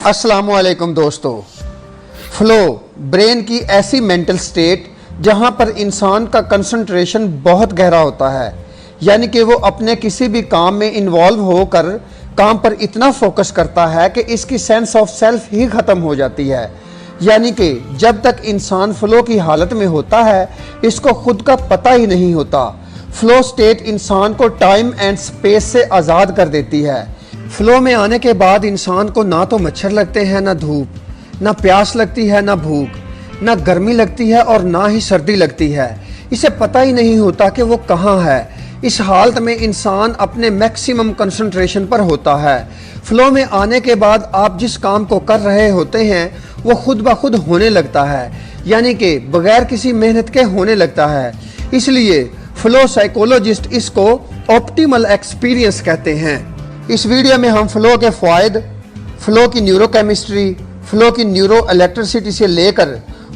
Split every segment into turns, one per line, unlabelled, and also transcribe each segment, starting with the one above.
अस्सलामुअलैकुम दोस्तों। Flow brain की ऐसी मेंटल स्टेट जहां पर इंसान का कंसंट्रेशन बहुत गहरा होता है, यानी कि वो अपने किसी भी काम में इन्वॉल्व होकर काम पर इतना फोकस करता है कि इसकी सेंस ऑफ सेल्फ ही ख़त्म हो जाती है। यानी कि जब तक इंसान फ्लो की हालत में होता है इसको खुद का पता ही नहीं होता। फ्लो स्टेट इंसान को टाइम एंड स्पेस से आज़ाद कर देती है। फ्लो में आने के बाद इंसान को ना तो मच्छर लगते हैं, ना धूप, ना प्यास लगती है, ना भूख, ना गर्मी लगती है और ना ही सर्दी लगती है। इसे पता ही नहीं होता कि वो कहाँ है। इस हालत में इंसान अपने मैक्सिमम कंसंट्रेशन पर होता है। फ्लो में आने के बाद आप जिस काम को कर रहे होते हैं वो खुद ब खुद होने लगता है, यानी कि बगैर किसी मेहनत के होने लगता है। इसलिए फ्लो साइकोलॉजिस्ट इसको ऑप्टिमल एक्सपीरियंस कहते हैं। इस वीडियो में हम फ्लो के फ़ायदे, फ्लो की न्यूरोकेमिस्ट्री, फ्लो की न्यूरो इलेक्ट्रिसिटी से लेकर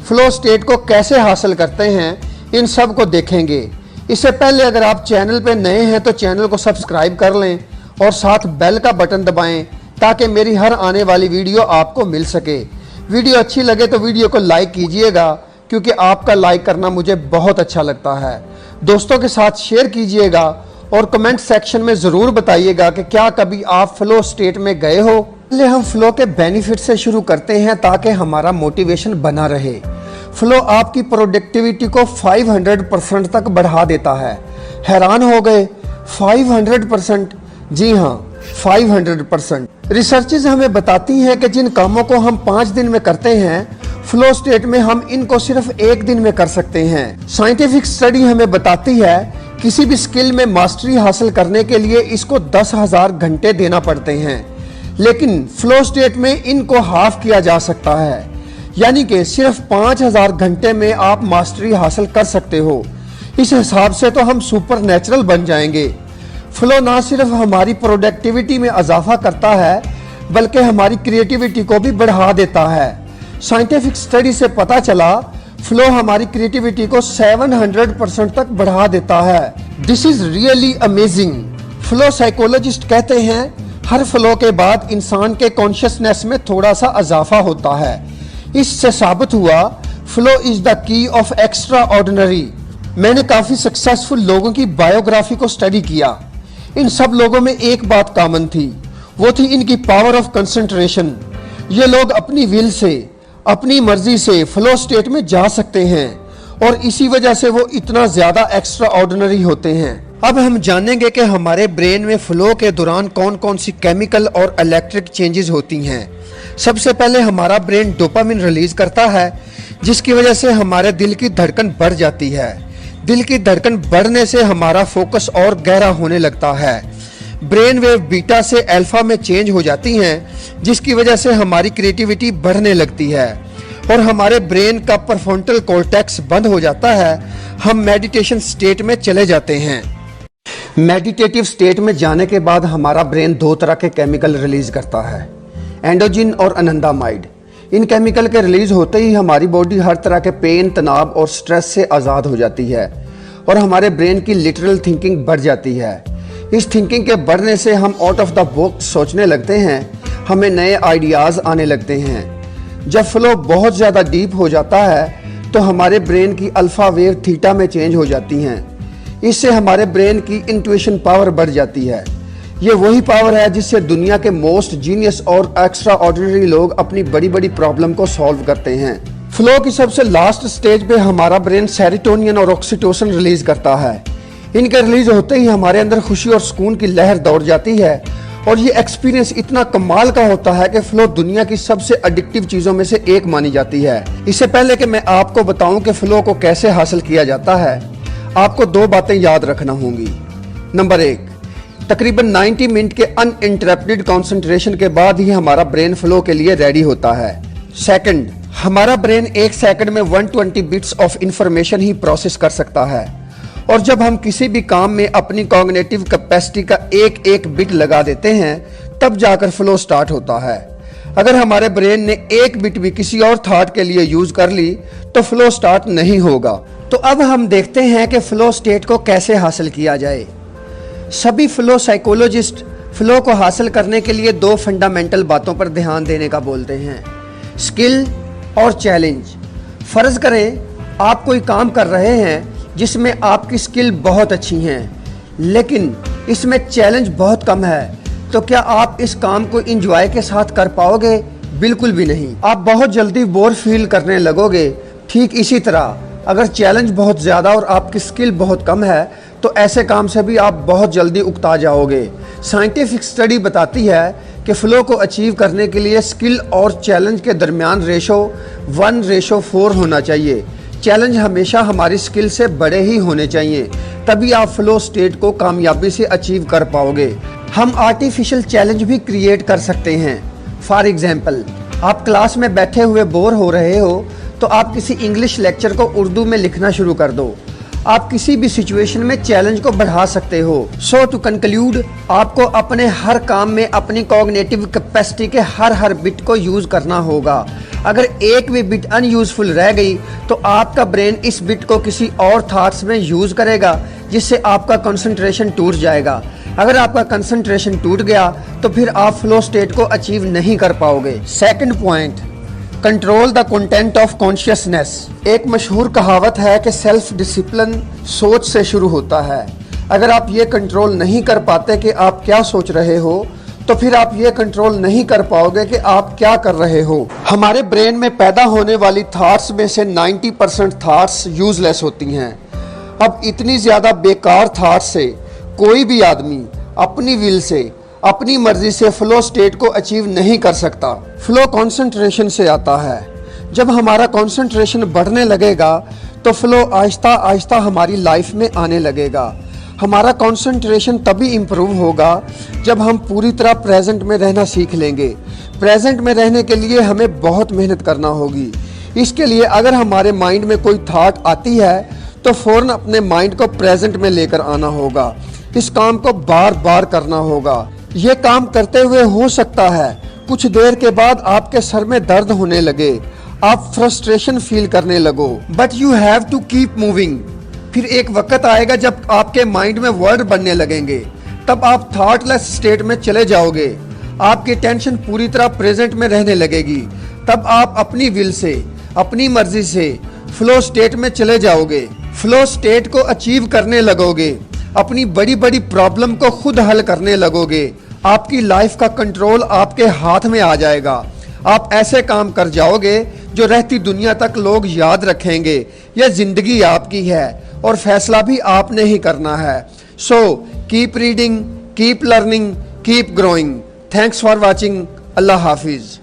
फ्लो स्टेट को कैसे हासिल करते हैं, इन सब को देखेंगे। इससे पहले अगर आप चैनल पर नए हैं तो चैनल को सब्सक्राइब कर लें और साथ बेल का बटन दबाएं ताकि मेरी हर आने वाली वीडियो आपको मिल सके। वीडियो अच्छी लगे तो वीडियो को लाइक कीजिएगा, क्योंकि आपका लाइक करना मुझे बहुत अच्छा लगता है। दोस्तों के साथ शेयर कीजिएगा और कमेंट सेक्शन में ज़रूर बताइएगा कि क्या कभी आप फ्लो स्टेट में गए हो। पहले हम फ्लो के बेनिफिट से शुरू करते हैं ताकि हमारा मोटिवेशन बना रहे। फ्लो आपकी प्रोडक्टिविटी को 500% तक बढ़ा देता है। हैरान हो गए? 500%? जी हाँ, 500%। रिसर्चेज हमें बताती हैं कि जिन कामों को हम 5 दिन में करते हैं, फ्लो स्टेट में हम इनको सिर्फ 1 दिन में कर सकते हैं। साइंटिफिक स्टडी हमें बताती है किसी भी स्किल में मास्टरी हासिल करने के लिए इसको 10,000 घंटे देना पड़ते हैं, लेकिन फ्लो स्टेट में इनको हाफ किया जा सकता है, यानी कि सिर्फ 5,000 घंटे में आप मास्टरी हासिल कर सकते हो। इस हिसाब से तो हम सुपर नेचुरल बन जाएंगे। फ्लो ना सिर्फ हमारी प्रोडक्टिविटी में इजाफा करता है बल्कि हमारी क्रिएटिविटी को भी बढ़ा देता है। साइंटिफिक स्टडी से पता चला फ्लो हमारी क्रिएटिविटी को 700% तक बढ़ा देता है। This is really amazing. Flow psychologist कहते हैं हर फ्लो के बाद इंसान के कॉन्शियसनेस में थोड़ा सा इजाफा होता है। इससे साबित हुआ flow is the key of extra ordinary. मैंने काफी सक्सेसफुल लोगों की बायोग्राफी को स्टडी किया। इन सब लोगों में एक बात कॉमन थी, वो थी इनकी पावर ऑफ कंसंट्रेशन। ये लोग अपनी विल से, अपनी मर्जी से फ्लो स्टेट में जा सकते हैं और इसी वजह से वो इतना ज्यादा एक्स्ट्रा ऑर्डिनरी होते हैं। अब हम जानेंगे कि हमारे ब्रेन में फ्लो के दौरान कौन कौन सी केमिकल और इलेक्ट्रिक चेंजेस होती हैं। सबसे पहले हमारा ब्रेन डोपामिन रिलीज करता है, जिसकी वजह से हमारे दिल की धड़कन बढ़ जाती है। दिल की धड़कन बढ़ने से हमारा फोकस और गहरा होने लगता है। ब्रेन वेव बीटा से अल्फा में चेंज हो जाती हैं, जिसकी वजह से हमारी क्रिएटिविटी बढ़ने लगती है और हमारे ब्रेन का प्रीफ्रंटल कॉर्टेक्स बंद हो जाता है। हम मेडिटेशन स्टेट में चले जाते हैं। मेडिटेटिव स्टेट में जाने के बाद हमारा ब्रेन 2 तरह के केमिकल रिलीज करता है, एंडोजिन और अनंदामाइड। इन केमिकल के रिलीज होते ही हमारी बॉडी हर तरह के पेन, तनाव और स्ट्रेस से आज़ाद हो जाती है और हमारे ब्रेन की लिटरल थिंकिंग बढ़ जाती है। इस थिंकिंग के बढ़ने से हम आउट ऑफ द बॉक्स सोचने लगते हैं, हमें नए आइडियाज़ आने लगते हैं। जब फ्लो बहुत ज़्यादा डीप हो जाता है तो हमारे ब्रेन की अल्फा वेव थीटा में चेंज हो जाती हैं। इससे हमारे ब्रेन की इंट्यूशन पावर बढ़ जाती है। ये वही पावर है जिससे दुनिया के मोस्ट जीनियस और एक्स्ट्रा ऑर्डिनरी लोग अपनी बड़ी बड़ी प्रॉब्लम को सॉल्व करते हैं। फ्लो की सबसे लास्ट स्टेज पे हमारा ब्रेन सेरोटोनिन और ऑक्सीटोसिन रिलीज करता है। इनके रिलीज होते ही हमारे अंदर खुशी और सुकून की लहर दौड़ जाती है और ये एक्सपीरियंस इतना कमाल का होता है कि फ्लो दुनिया की सबसे एडिक्टिव चीज़ों में से एक मानी जाती है। इससे पहले कि मैं आपको बताऊं कि फ्लो को कैसे हासिल किया जाता है, आपको 2 बातें याद रखना होंगी। नंबर 1, तकरीबन 90 मिनट के अनइंटरप्टेड कंसंट्रेशन के बाद ही हमारा ब्रेन फ्लो के लिए रेडी होता है। सेकंड, हमारा ब्रेन 1 सेकंड में 120 bits of information he process कर सकता है और जब हम किसी भी काम में अपनी कॉग्निटिव कैपेसिटी का एक बिट लगा देते हैं तब जाकर फ्लो स्टार्ट होता है। अगर हमारे ब्रेन ने 1 बिट भी किसी और थॉट के लिए यूज कर ली तो फ्लो स्टार्ट नहीं होगा। तो अब हम देखते हैं कि फ्लो स्टेट को कैसे हासिल किया जाए। सभी फ्लो साइकोलॉजिस्ट फ्लो को हासिल करने के लिए 2 फंडामेंटल बातों पर ध्यान देने का बोलते हैं, स्किल और चैलेंज। फ़र्ज़ करें आप कोई काम कर रहे हैं जिसमें आपकी स्किल बहुत अच्छी हैं, लेकिन इसमें चैलेंज बहुत कम है, तो क्या आप इस काम को इंजॉय के साथ कर पाओगे? बिल्कुल भी नहीं। आप बहुत जल्दी बोर फील करने लगोगे। ठीक इसी तरह अगर चैलेंज बहुत ज़्यादा और आपकी स्किल बहुत कम है तो ऐसे काम से भी आप बहुत जल्दी उकता जाओगे। साइंटिफिक स्टडी बताती है कि फ़्लो को अचीव करने के लिए स्किल और चैलेंज के दरमियान रेशो 1:4 होना चाहिए। चैलेंज हमेशा हमारी स्किल से बड़े ही होने चाहिए, तभी आप फ़्लो स्टेट को कामयाबी से अचीव कर पाओगे। हम आर्टिफिशियल चैलेंज भी क्रिएट कर सकते हैं। फॉर एग्जाम्पल, आप क्लास में बैठे हुए बोर हो रहे हो तो आप किसी इंग्लिश लेक्चर को उर्दू में लिखना शुरू कर दो। आप किसी भी सिचुएशन में चैलेंज को बढ़ा सकते हो। सो टू कंक्लूड, आपको अपने हर काम में अपनी कॉग्निटिव कैपेसिटी के हर बिट को यूज करना होगा। अगर एक भी बिट अनयूजफुल रह गई तो आपका ब्रेन इस बिट को किसी और थॉट्स में यूज करेगा, जिससे आपका कंसंट्रेशन टूट जाएगा। अगर आपका कंसंट्रेशन टूट गया तो फिर आप फ्लो स्टेट को अचीव नहीं कर पाओगे। Second point, control the content of consciousness. एक मशहूर कहावत है कि सेल्फ डिसिप्लिन सोच से शुरू होता है। अगर आप ये कंट्रोल नहीं कर पाते कि आप क्या सोच रहे हो, तो फिर आप ये कंट्रोल नहीं कर पाओगे कि आप क्या कर रहे हो। हमारे ब्रेन में पैदा होने वाली थॉट्स में से 90% थॉट्स यूजलेस होती हैं। अब इतनी ज़्यादा बेकार थॉट्स से कोई भी आदमी अपनी विल से, अपनी मर्जी से फ्लो स्टेट को अचीव नहीं कर सकता। फ्लो कंसंट्रेशन से आता है। जब हमारा कंसंट्रेशन बढ़ने लगेगा तो फ्लो आहिस्ता आहिस्ता हमारी लाइफ में आने लगेगा। हमारा कंसंट्रेशन तभी इम्प्रूव होगा जब हम पूरी तरह प्रेजेंट में रहना सीख लेंगे। प्रेजेंट में रहने के लिए हमें बहुत मेहनत करना होगी। इसके लिए अगर हमारे माइंड में कोई थॉट आती है तो फ़ौरन अपने माइंड को प्रेजेंट में लेकर आना होगा। इस काम को बार बार करना होगा। ये काम करते हुए हो सकता है कुछ देर के बाद आपके सर में दर्द होने लगे, आप फ्रस्ट्रेशन फील करने लगो, but you have to keep moving. फिर एक वक्त आएगा जब आपके माइंड में वर्ड बनने लगेंगे, तब आप थॉटलेस स्टेट में चले जाओगे। आपकी टेंशन पूरी तरह प्रेजेंट में रहने लगेगी। तब आप अपनी विल से, अपनी मर्जी से फ्लो स्टेट में चले जाओगे। फ्लो स्टेट को अचीव करने लगोगे। अपनी बड़ी बड़ी प्रॉब्लम को खुद हल करने लगोगे। आपकी लाइफ का कंट्रोल आपके हाथ में आ जाएगा। आप ऐसे काम कर जाओगे जो रहती दुनिया तक लोग याद रखेंगे। यह जिंदगी आपकी है और फैसला भी आपने ही करना है। So keep reading, keep learning, keep growing. Thanks for watching. Allah Hafiz.